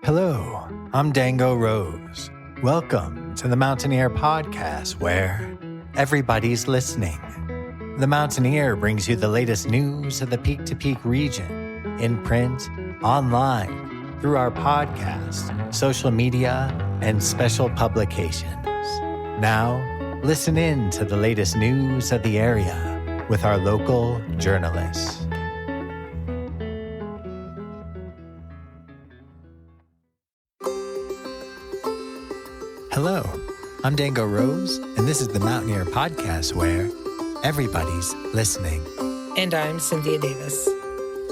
Hello, I'm Dango Rose. Welcome to the Mountaineer Podcast, where everybody's listening. The Mountaineer brings you the latest news of the Peak-to-Peak region, in print, online, through our podcast, social media, and special publications. Now, listen in to the latest news of the area with our local journalists. Hello, I'm Dango Rose, and this is the Mountaineer Podcast, where everybody's listening. And I'm Cynthia Davis.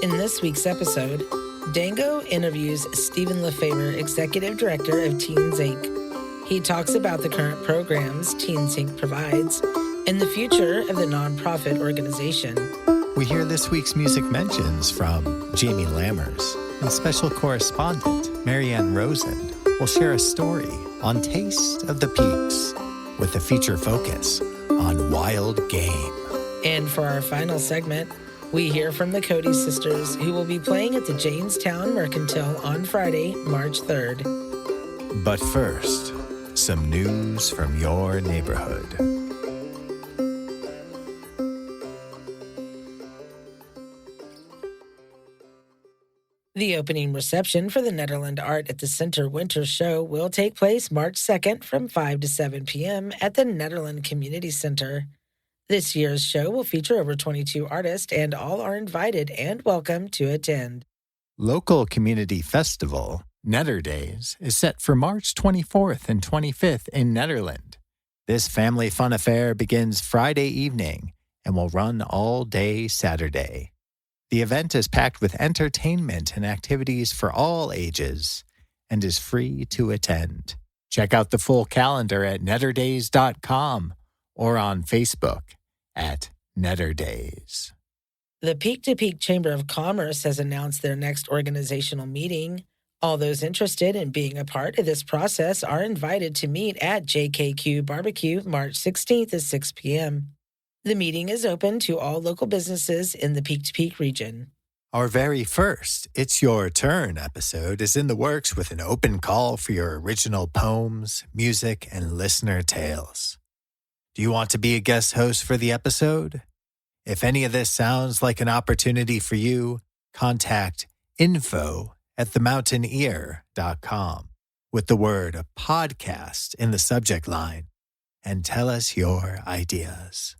In this week's episode, Dango interviews Stephen LaFaiver, Executive Director of Teens Inc. He talks about the current programs Teens Inc. provides and the future of the nonprofit organization. We hear this week's music mentions from Jamie Lammers, and special correspondent Marianne Rosen will share a story on Taste of the Peaks with a feature focus on wild game. And for our final segment, we hear from the Cody Sisters, who will be playing at the Jamestown Mercantile on Friday, March 3rd. But first, some news from your neighborhood. The opening reception for the Nederland Art at the Center Winter Show will take place March 2nd from 5 to 7 p.m. at the Nederland Community Center. This year's show will feature over 22 artists, and all are invited and welcome to attend. Local community festival, Netter Days, is set for March 24th and 25th in Nederland. This family fun affair begins Friday evening and will run all day Saturday. The event is packed with entertainment and activities for all ages and is free to attend. Check out the full calendar at netterdays.com or on Facebook at Netterdays. The Peak-to-Peak Chamber of Commerce has announced their next organizational meeting. All those interested in being a part of this process are invited to meet at JKQ Barbecue March 16th at 6 p.m. The meeting is open to all local businesses in the Peak-to-Peak region. Our very first It's Your Turn episode is in the works with an open call for your original poems, music, and listener tales. Do you want to be a guest host for the episode? If any of this sounds like an opportunity for you, contact info@themountaineer.com with the word podcast in the subject line and tell us your ideas.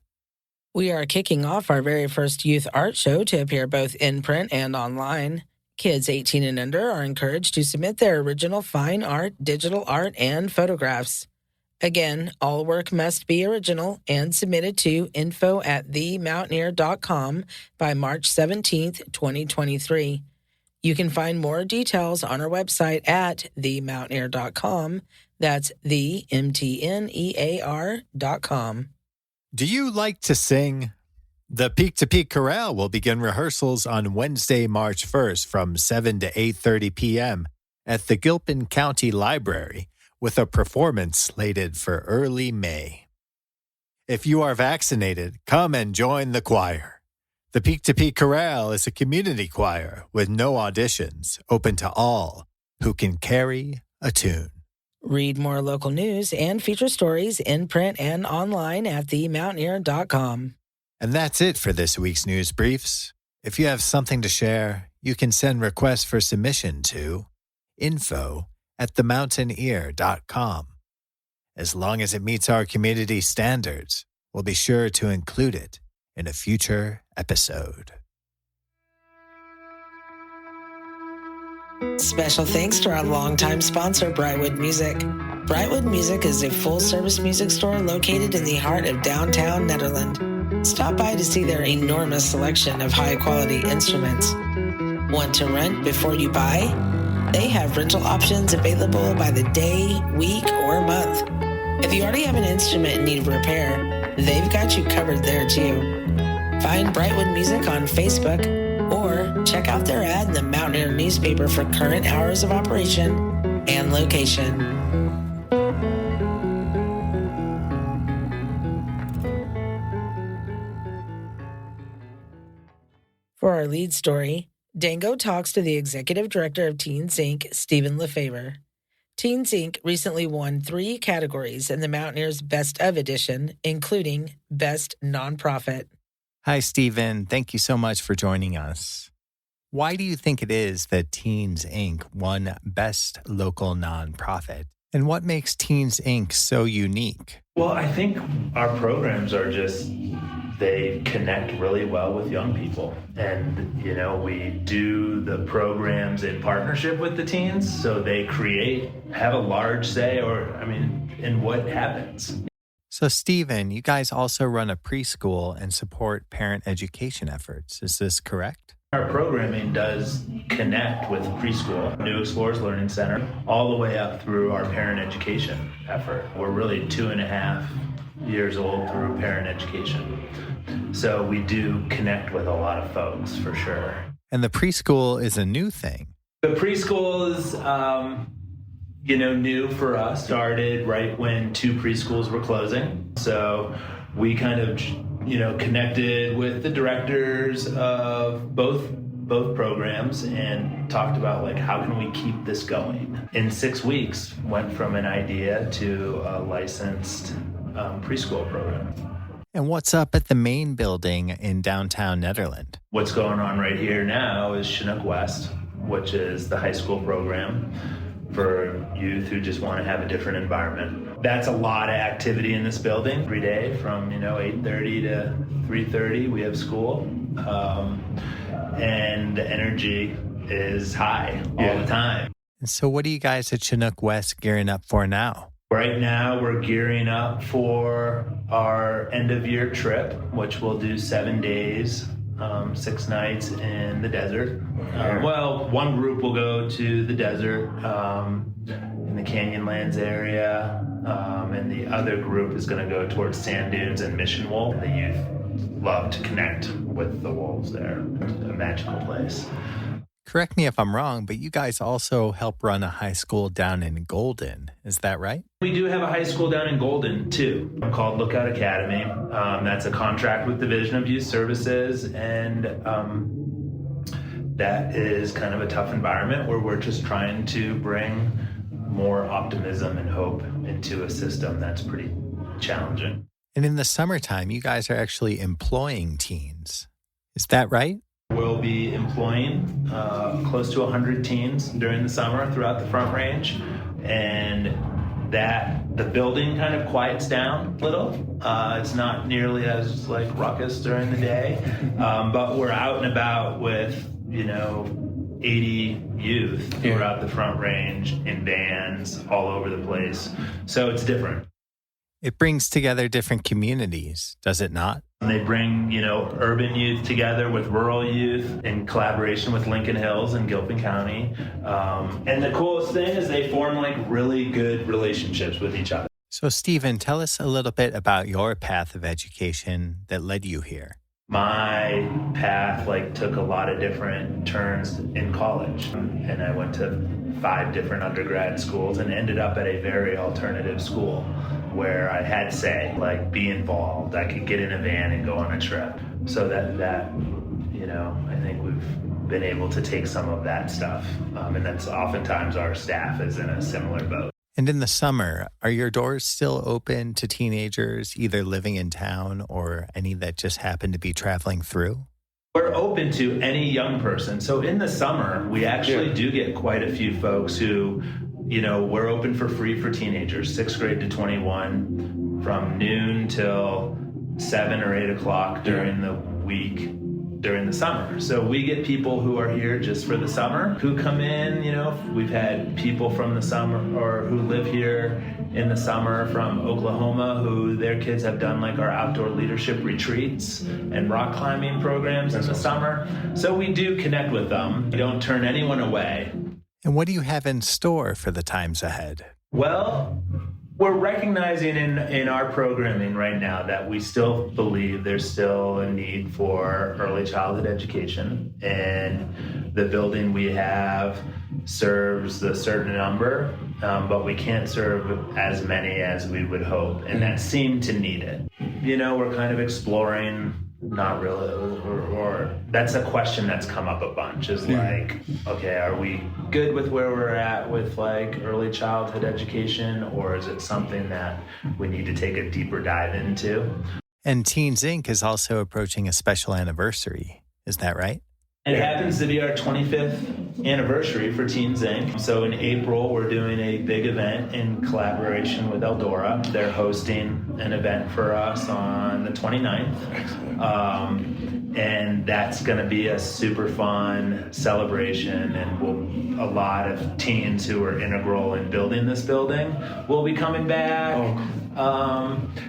We are kicking off our very first youth art show to appear both in print and online. Kids 18 and under are encouraged to submit their original fine art, digital art, and photographs. Again, all work must be original and submitted to info@themountaineer.com by March 17th, 2023. You can find more details on our website at themountaineer.com. That's themtnear.com. Do you like to sing? The Peak-to-Peak Chorale will begin rehearsals on Wednesday, March 1st from 7 to 8:30 p.m. at the Gilpin County Library with a performance slated for early May. If you are vaccinated, come and join the choir. The Peak-to-Peak Chorale is a community choir with no auditions, open to all who can carry a tune. Read more local news and feature stories in print and online at themountaineer.com. And that's it for this week's news briefs. If you have something to share, you can send requests for submission to info@themountaineer.com. As long as it meets our community standards, we'll be sure to include it in a future episode. Special thanks to our longtime sponsor, Brightwood Music. Brightwood Music is a full-service music store located in the heart of downtown Nederland. Stop by to see their enormous selection of high-quality instruments. Want to rent before you buy? They have rental options available by the day, week, or month. If you already have an instrument in need of repair, they've got you covered there too. Find Brightwood Music on Facebook or check out their ad in the Mountaineer newspaper for current hours of operation and location. For our lead story, Dango talks to the executive director of Teens Inc., Stephen LaFaiver. Teens Inc. recently won 3 categories in the Mountaineers Best of edition, including Best Nonprofit. Hi, Stephen. Thank you so much for joining us. Why do you think it is that Teens Inc. won Best Local Nonprofit? And what makes Teens Inc. so unique? Well, I think our programs are they connect really well with young people. And, we do the programs in partnership with the teens, so they have a large say in what happens. So, Stephen, you guys also run a preschool and support parent education efforts. Is this correct? Our programming does connect with preschool, New Explorers Learning Center, all the way up through our parent education effort. We're really 2.5 years old through parent education. So we do connect with a lot of folks, for sure. And the preschool is a new thing. The preschool is, new for us. Started right when 2 preschools were closing. So we kind of, connected with the directors of both programs and talked about how can we keep this going. In 6 weeks, went from an idea to a licensed preschool program. And what's up at the main building in downtown Nederland? What's going on right here now is Chinook West, which is the high school program for youth who just want to have a different environment. That's a lot of activity in this building every day from 8:30 to 3:30 we have school, and the energy is high all the time. And so what are you guys at Chinook West gearing up for now? Right now we're gearing up for our end of year trip, which we'll do 7 days, 6 nights in the desert. One group will go to the desert in the Canyonlands area, and the other group is going to go towards sand dunes and Mission Wolf. The youth love to connect with the wolves there. It's a magical place. Correct me if I'm wrong, but you guys also help run a high school down in Golden. Is that right? We do have a high school down in Golden, too, called Lookout Academy. That's a contract with Division of Youth Services, and that is kind of a tough environment where we're just trying to bring more optimism and hope into a system that's pretty challenging. And in the summertime, you guys are actually employing teens. Is that right? We'll be employing close to 100 teens during the summer throughout the Front Range, and the building kind of quiets down a little. It's not nearly as ruckus during the day, but we're out and about with 80 youth throughout the Front Range in vans all over the place. So it's different. It brings together different communities, does it not? And they bring, urban youth together with rural youth in collaboration with Lincoln Hills and Gilpin County. And the coolest thing is they form really good relationships with each other. So, Stephen, tell us a little bit about your path of education that led you here. My path took a lot of different turns in college, and I went to 5 different undergrad schools and ended up at a very alternative school where I had say, be involved. I could get in a van and go on a trip. So that I think we've been able to take some of that stuff, and that's oftentimes our staff is in a similar boat. And in the summer, are your doors still open to teenagers either living in town or any that just happen to be traveling through? We're open to any young person. So in the summer, we actually do get quite a few folks who, we're open for free for teenagers, 6th grade to 21, from noon till 7 or 8 o'clock during the week during the summer. So we get people who are here just for the summer who come in. We've had people from the summer or who live here in the summer from Oklahoma who their kids have done our outdoor leadership retreats and rock climbing programs in the summer. So we do connect with them. We don't turn anyone away. And what do you have in store for the times ahead? Well, we're recognizing in our programming right now that we still believe there's still a need for early childhood education, and the building we have serves a certain number, but we can't serve as many as we would hope, and that seem to need it. We're kind of exploring not really, or that's a question that's come up a bunch, is like, okay, are we good with where we're at with like early childhood education, or is it something that we need to take a deeper dive into? And Teens Inc. is also approaching a special anniversary. Is that right? It happens to be our 25th anniversary for Teens Inc. So in April, we're doing a big event in collaboration with Eldora. They're hosting an event for us on the 29th. And that's going to be a super fun celebration. And a lot of teens who are integral in building this building will be coming back.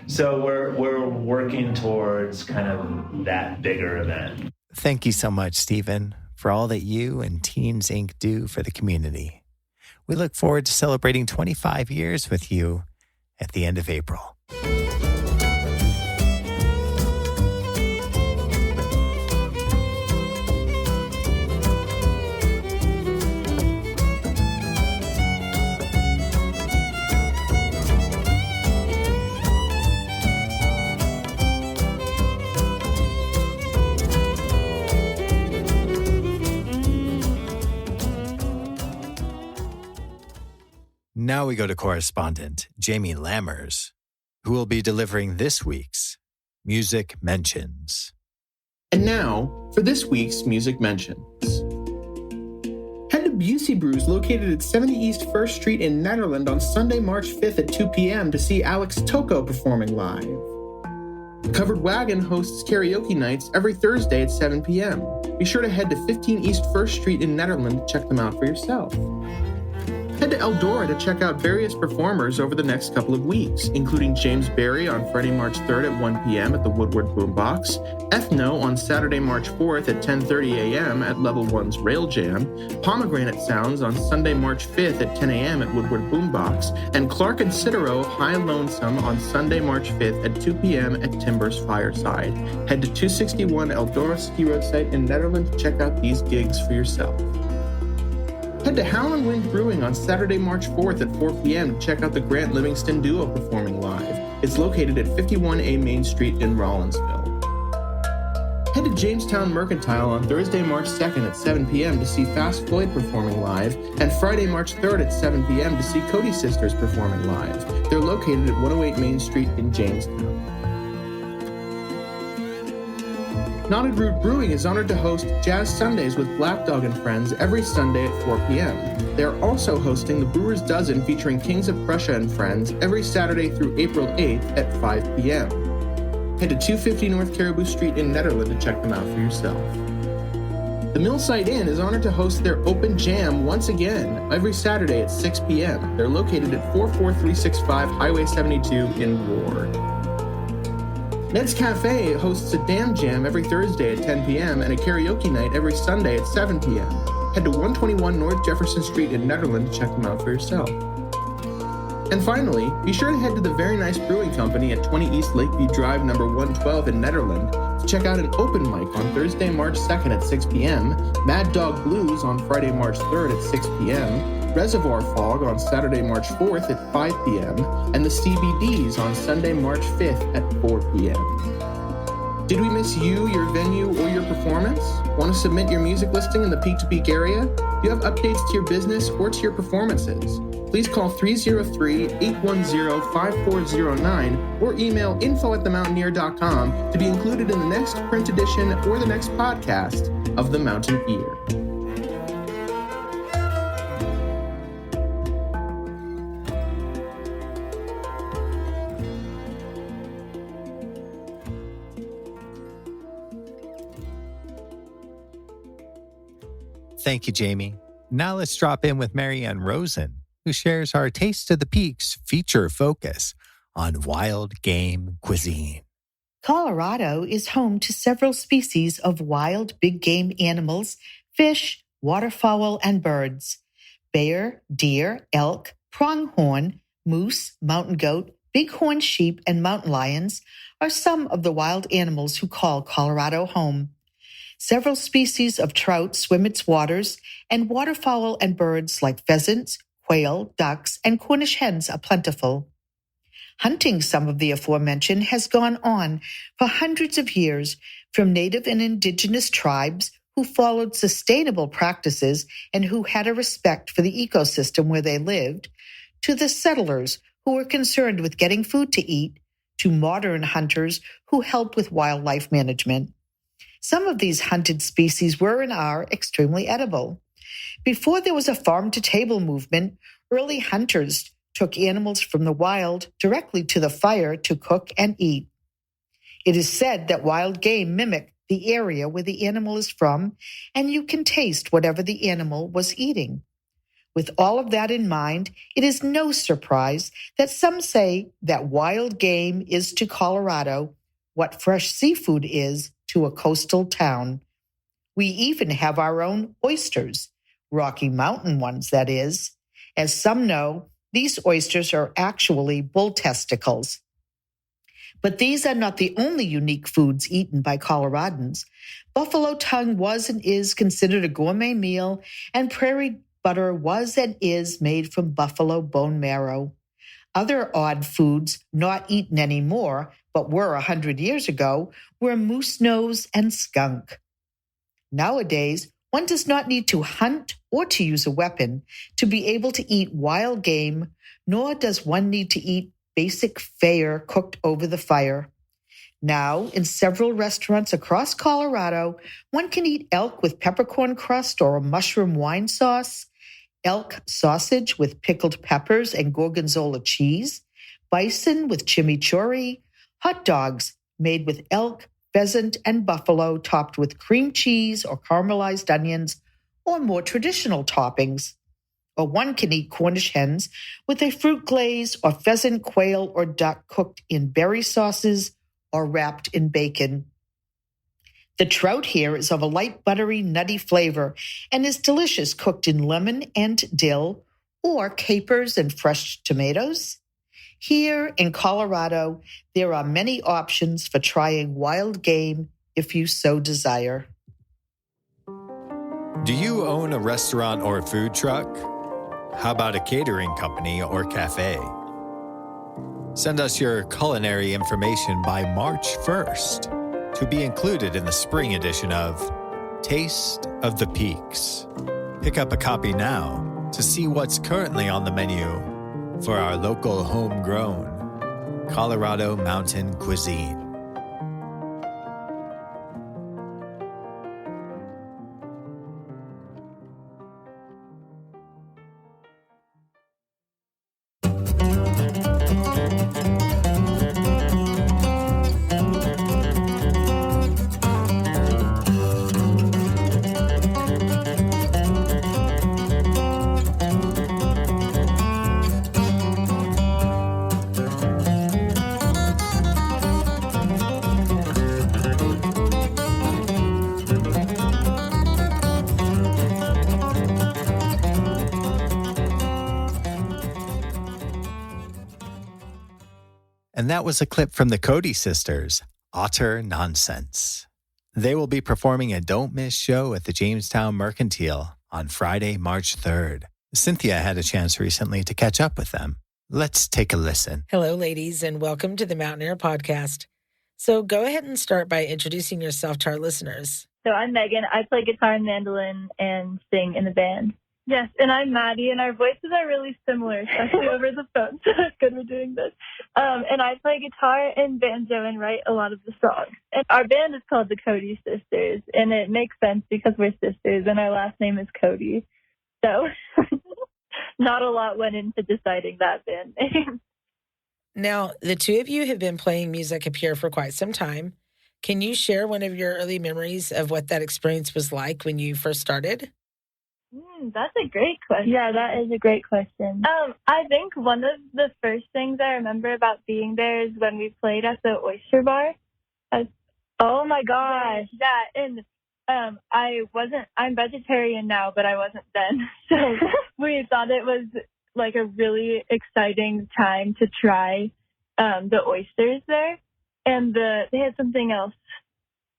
So we're working towards kind of that bigger event. Thank you so much, Stephen, for all that you and Teens Inc. do for the community. We look forward to celebrating 25 years with you at the end of April. Now we go to correspondent Jamie Lammers, who will be delivering this week's Music Mentions. And now for this week's Music Mentions. Head to Busey Brews, located at 70 East 1st Street in Netherland on Sunday, March 5th at 2 p.m. to see Alex Tocco performing live. The Covered Wagon hosts karaoke nights every Thursday at 7 p.m. Be sure to head to 15 East 1st Street in Netherland to check them out for yourself. Head to Eldora to check out various performers over the next couple of weeks, including James Berry on Friday, March 3rd at 1 p.m. at the Woodward Boombox, Ethno on Saturday, March 4th at 10:30 a.m. at Level 1's Rail Jam, Pomegranate Sounds on Sunday, March 5th at 10 a.m. at Woodward Boombox, and Clark and Citero High Lonesome on Sunday, March 5th at 2 p.m. at Timber's Fireside. Head to 261 Eldora Ski Road site in Netherlands to check out these gigs for yourself. Head to Howlin' Wind Brewing on Saturday, March 4th at 4 p.m. to check out the Grant Livingston Duo performing live. It's located at 51A Main Street in Rollinsville. Head to Jamestown Mercantile on Thursday, March 2nd at 7 p.m. to see Fast Floyd performing live, and Friday, March 3rd at 7 p.m. to see Cody Sisters performing live. They're located at 108 Main Street in Jamestown. Knotted Root Brewing is honored to host Jazz Sundays with Black Dog and Friends every Sunday at 4 p.m. They are also hosting the Brewers Dozen featuring Kings of Prussia and Friends every Saturday through April 8th at 5 p.m. Head to 250 North Caribou Street in Netherland to check them out for yourself. The Millside Inn is honored to host their Open Jam once again every Saturday at 6 p.m. They're located at 44365 Highway 72 in Ward. Ned's Cafe hosts a Damn Jam every Thursday at 10 p.m. and a karaoke night every Sunday at 7 p.m. Head to 121 North Jefferson Street in Netherland to check them out for yourself. And finally, be sure to head to the Very Nice Brewing Company at 20 East Lakeview Drive number 112 in Netherland to check out an open mic on Thursday, March 2nd at 6 p.m., Mad Dog Blues on Friday, March 3rd at 6 p.m., Reservoir Fog on Saturday, March 4th at 5 p.m., and the CBDs on Sunday, March 5th at 4 p.m. Did we miss you, your venue, or your performance? Want to submit your music listing in the Peak to Peak area? Do you have updates to your business or to your performances? Please call 303-810-5409 or email info@themountaineer.com to be included in the next print edition or the next podcast of The Mountain Ear. Thank you, Jamie. Now let's drop in with Marianne Rosen, who shares our Taste of the Peaks feature focus on wild game cuisine. Colorado is home to several species of wild big game animals, fish, waterfowl, and birds. Bear, deer, elk, pronghorn, moose, mountain goat, bighorn sheep, and mountain lions are some of the wild animals who call Colorado home. Several species of trout swim its waters, and waterfowl and birds like pheasants, quail, ducks, and Cornish hens are plentiful. Hunting some of the aforementioned has gone on for hundreds of years from native and indigenous tribes who followed sustainable practices and who had a respect for the ecosystem where they lived, to the settlers who were concerned with getting food to eat, to modern hunters who helped with wildlife management. Some of these hunted species were and are extremely edible. Before there was a farm-to-table movement, early hunters took animals from the wild directly to the fire to cook and eat. It is said that wild game mimic the area where the animal is from, and you can taste whatever the animal was eating. With all of that in mind, it is no surprise that some say that wild game is to Colorado what fresh seafood is to a coastal town. We even have our own oysters, Rocky Mountain ones, that is. As some know, these oysters are actually bull testicles. But these are not the only unique foods eaten by Coloradans. Buffalo tongue was and is considered a gourmet meal, and prairie butter was and is made from buffalo bone marrow. Other odd foods not eaten anymore, but were 100 years ago, were moose nose and skunk. Nowadays, one does not need to hunt or to use a weapon to be able to eat wild game, nor does one need to eat basic fare cooked over the fire. Now, in several restaurants across Colorado, one can eat elk with peppercorn crust or a mushroom wine sauce, elk sausage with pickled peppers and gorgonzola cheese, bison with chimichurri, hot dogs made with elk, pheasant, and buffalo topped with cream cheese or caramelized onions, or more traditional toppings. Or one can eat Cornish hens with a fruit glaze or pheasant, quail, or duck cooked in berry sauces or wrapped in bacon. The trout here is of a light, buttery, nutty flavor and is delicious cooked in lemon and dill or capers and fresh tomatoes. Here in Colorado, there are many options for trying wild game if you so desire. Do you own a restaurant or food truck? How about a catering company or cafe? Send us your culinary information by March 1st to be included in the spring edition of Taste of the Peaks. Pick up a copy now to see what's currently on the menu for our local homegrown Colorado mountain cuisine. And that was a clip from the Cody Sisters, Utter Nonsense. They will be performing a Don't Miss show at the Jamestown Mercantile on Friday, March 3rd. Cynthia had a chance recently to catch up with them. Let's take a listen. Hello, ladies, and welcome to the Mountain Air Podcast. So go ahead and start by introducing yourself to our listeners. So I'm Megan. I play guitar and mandolin and sing in the band. Yes, and I'm Maddie, and our voices are really similar, especially over the phone, so it's good we're doing this. And I play guitar and banjo and write a lot of the songs. And our band is called the Cody Sisters, and it makes sense because we're sisters, and our last name is Cody. So not a lot went into deciding that band name. Now, the two of you have been playing music up here for quite some time. Can you share one of your early memories of what that experience was like when you first started? That's a great question. Yeah, that is a great question. I think one of the first things I remember about being there is when we played at the Oyster Bar. Oh my gosh. Yeah, and I'm vegetarian now, but I wasn't then. So we thought it was like a really exciting time to try the oysters there. And they had something else,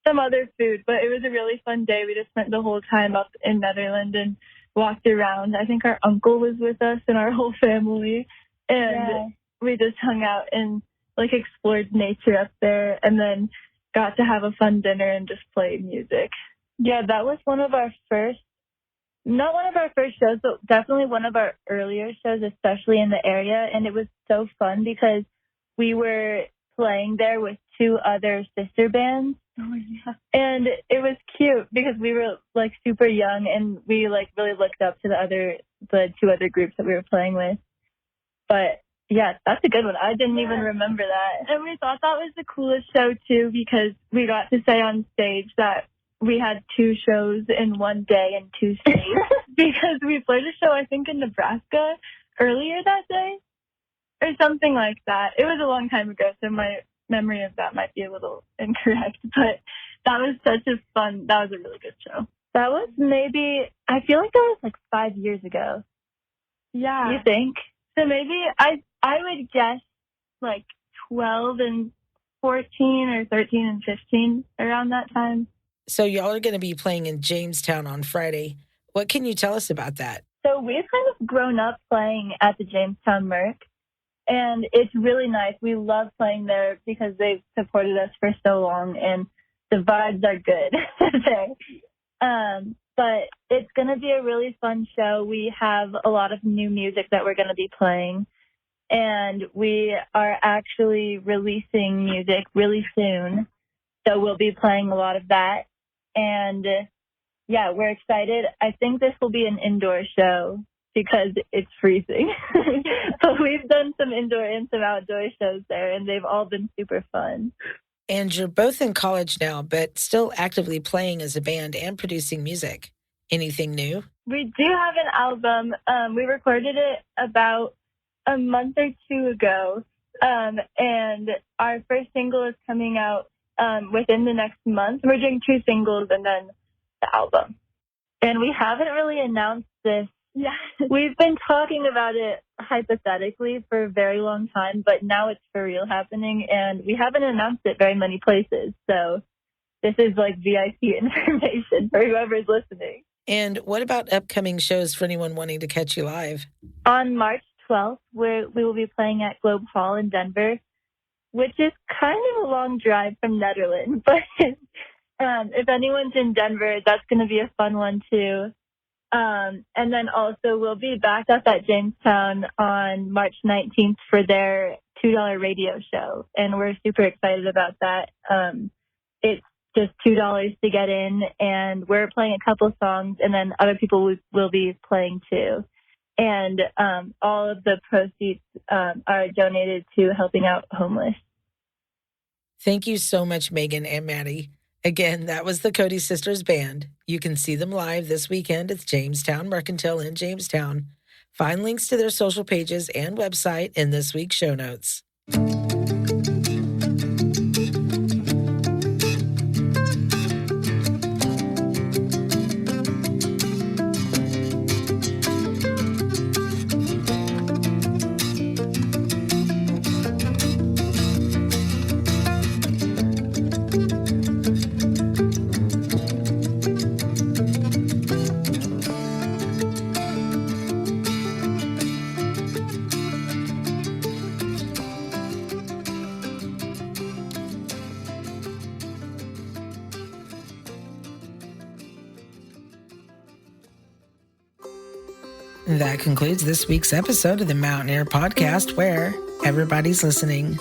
some other food, but it was a really fun day. We just spent the whole time up in Netherland and walked around. I think our uncle was with us and our whole family. And we just hung out and like explored nature up there. And then got to have a fun dinner and just play music. Yeah, that was not one of our first shows, but definitely one of our earlier shows, especially in the area. And it was so fun because we were playing there with 2 other sister bands. Oh, yeah. And it was cute because we were like super young and we like really looked up to the 2 other groups that we were playing with. But yeah, that's a good one. I didn't even remember that. And we thought that was the coolest show too because we got to say on stage that we had 2 shows in one day in 2 states because we played a show, I think, in Nebraska earlier that day or something like that. It was a long time ago, so my memory of that might be a little incorrect, but that was that was a really good show. That was I feel like that was like 5 years ago. Yeah. You think? So maybe I would guess like 12 and 14 or 13 and 15 around that time. So y'all are going to be playing in Jamestown on Friday. What can you tell us about that? So we've kind of grown up playing at the Jamestown Merc, and it's really nice. We love playing there because they've supported us for so long, and the vibes are good there. But it's going to be a really fun show. We have a lot of new music that we're going to be playing, and we are actually releasing music really soon. So we'll be playing a lot of that. And yeah, we're excited. I think this will be an indoor show because it's freezing. But we've done some indoor and some outdoor shows there, and they've all been super fun. And you're both in college now, but still actively playing as a band and producing music. Anything new? We do have an album. We recorded it about a month or 2 ago. And our first single is coming out within the next month. We're doing 2 singles and then the album. And we haven't really announced this. Yeah. We've been talking about it hypothetically for a very long time, but now it's for real happening, and we haven't announced it very many places. So this is like VIP information for whoever's listening. And what about upcoming shows for anyone wanting to catch you live? On March 12th, we will be playing at Globe Hall in Denver, which is kind of a long drive from Netherlands. But if anyone's in Denver, that's going to be a fun one too. And then also we'll be back up at Jamestown on March 19th for their $2 radio show. And we're super excited about that. It's just $2 to get in, and we're playing a couple songs, and then other people will be playing too. And all of the proceeds are donated to helping out homeless. Thank you so much, Megan and Maddie. Again, that was the Cody Sisters Band. You can see them live this weekend at Jamestown Mercantile in Jamestown. Find links to their social pages and website in this week's show notes. That concludes this week's episode of the Mountaineer Podcast, where everybody's listening.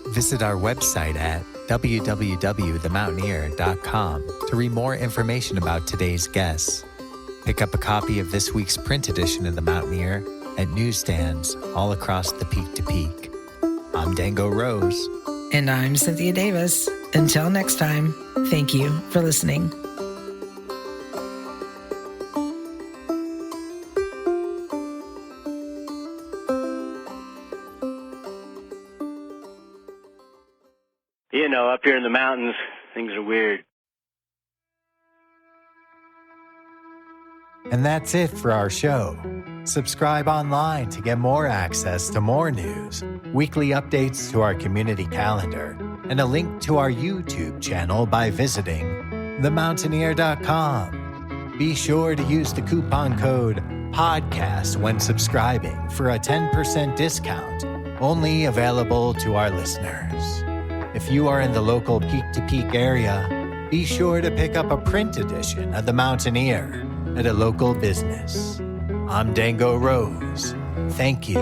Visit our website at www.themountaineer.com to read more information about today's guests. Pick up a copy of this week's print edition of The Mountaineer at newsstands all across the Peak to Peak. I'm Dango Rose. And I'm Cynthia Davis. Until next time, thank you for listening. You know, up here in the mountains, things are weird. And that's it for our show. Subscribe online to get more access to more news, weekly updates to our community calendar, and a link to our YouTube channel by visiting themountaineer.com. Be sure to use the coupon code PODCAST when subscribing for a 10% discount, only available to our listeners. If you are in the local Peak to Peak area, be sure to pick up a print edition of The Mountaineer at a local business. I'm Dango Rose. Thank you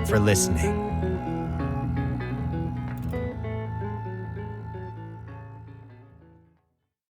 for listening.